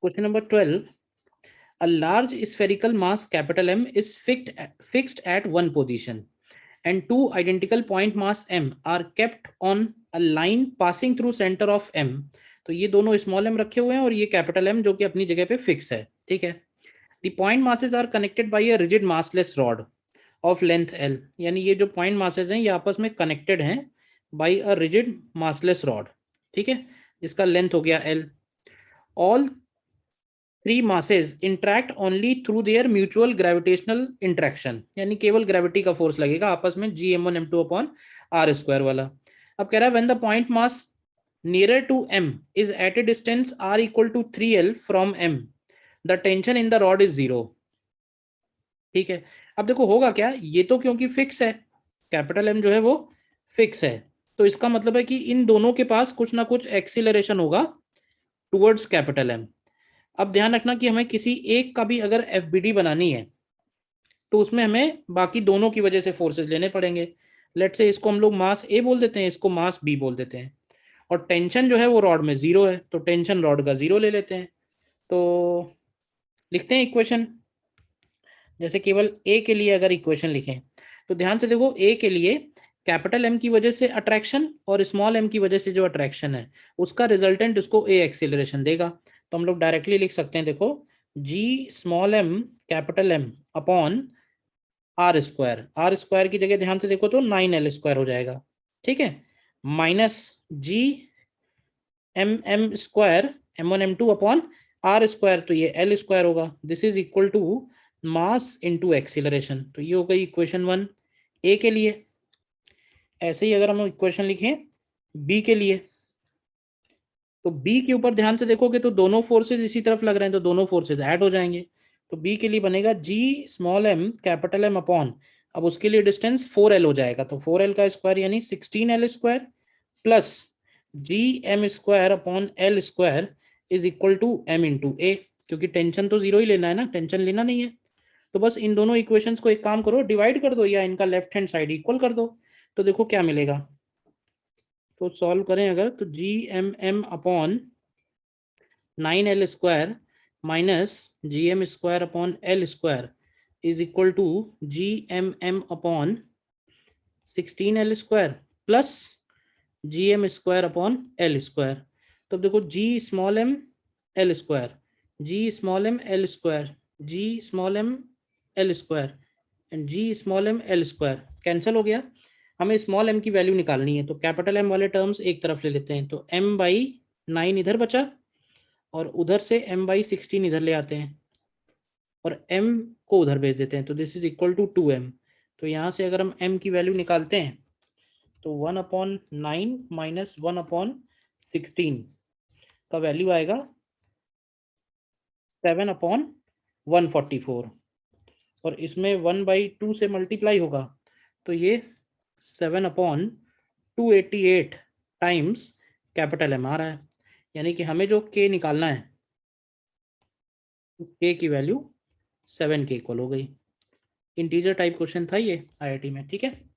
Question number 12, a large spherical mass capital M is fixed at one position and two identical point mass M are kept on a line passing through center of M. तो ये दोनों small m रखे हुए हैं और ये capital M जो कि अपनी जगह पे फिक्स है, ठीक है। The point masses are connected by a rigid massless rod of length L, यानी ये जो पॉइंट मासेस हैं ये आपस में कनेक्टेड हैं by a rigid massless rod, ठीक है, जिसका लेंथ हो गया L. All three masses interact only through their mutual gravitational interaction, यानी केवल ग्रेविटी का फोर्स लगेगा आपस में Gm1 m2 upon r square वाला. अब कह रहा है when the point mass nearer to m is at a distance r equal to 3l from m, the tension in the rod is 0. ठीक है, अब देखो होगा क्या, ये तो क्योंकि फिक्स है, कैपिटल M जो है वो फिक्स है, तो इसका मतलब है कि इन दोनों के पास कुछ ना कुछ एक्सीलरेशन होगा टुवर्ड्स कैपिटल M. अब ध्यान रखना कि हमें किसी एक का भी अगर FBD बनानी है तो उसमें हमें बाकी दोनों की वजह से फोर्सेस लेने पड़ेंगे. लेट से इसको हम लोग मास A बोल देते हैं, इसको मास B बोल देते हैं, और टेंशन जो है वो रॉड में 0 है, तो टेंशन रॉड का 0 ले लेते हैं. तो लिखते हैं इक्वेशन. जैसे केवल A के लिए अगर इक्वेशन लिखें तो ध्यान से देखो, A के लिए कैपिटल M की वजह से अट्रैक्शन और स्मॉल m की वजह से जो अट्रैक्शन है उसका रिजल्टेंट उसको A एक्सीलरेशन देगा. तो हम लोग डायरेक्टली लिख सकते हैं, देखो G small m capital M upon r square की जगह ध्यान से देखो तो 9l स्क्वायर हो जाएगा, ठीक है, minus G m square m1 m2 upon r square, तो ये l स्क्वायर होगा. This is equal to mass into acceleration. तो ये हो गई इक्वेशन 1 A के लिए. ऐसे ही अगर हम इक्वेशन लिखें B के लिए, तो B के ऊपर ध्यान से देखोगे तो दोनों फोर्सेस इसी तरफ लग रहे हैं, तो दोनों फोर्सेस ऐड हो जाएंगे. तो B के लिए बनेगा G small m capital M upon, अब उसके लिए डिस्टेंस 4l हो जाएगा, तो 4l का स्क्वायर यानी 16l square plus g m square upon l square is equal to m into a, क्योंकि टेंशन तो 0 ही लेना है ना, टेंशन लेना नहीं है. तो बस इन दोनों इक्वेशंस को एक काम करो, डिवाइड कर दो या इनका लेफ्ट हैंड साइड इक्वल कर दो, तो देखो क्या मिलेगा. तो सॉल्व करें अगर, तो g m m upon 9l square minus g m square upon l square is equal to g m upon 16l square plus g m square upon l square. तो देखो g small m l square, g small m l square, g small m l square and g small m l square cancel हो गया. हमें small m की value निकालनी है, तो capital M वाले टर्म्स एक तरफ ले लेते हैं, तो m बाई 9 इधर बचा और उधर से m बाई 16 इधर ले आते हैं और m को उधर भेज देते हैं, तो this is equal to 2m. तो यहाँ से अगर हम m की वैल्यू निकालते हैं तो 1/9 माइनस 1/16 का वैल्यू आएगा 7/144, और इसमें 1/2 से मल्टीप्लाई होगा तो ये 7/288 टाइम्स कैपिटल M आ रहा है. यानी कि हमें जो K निकालना है, K की वैल्यू 7 के इक्वल हो गई. इंटीजर टाइप क्वेश्चन था ये IIT में, ठीक है.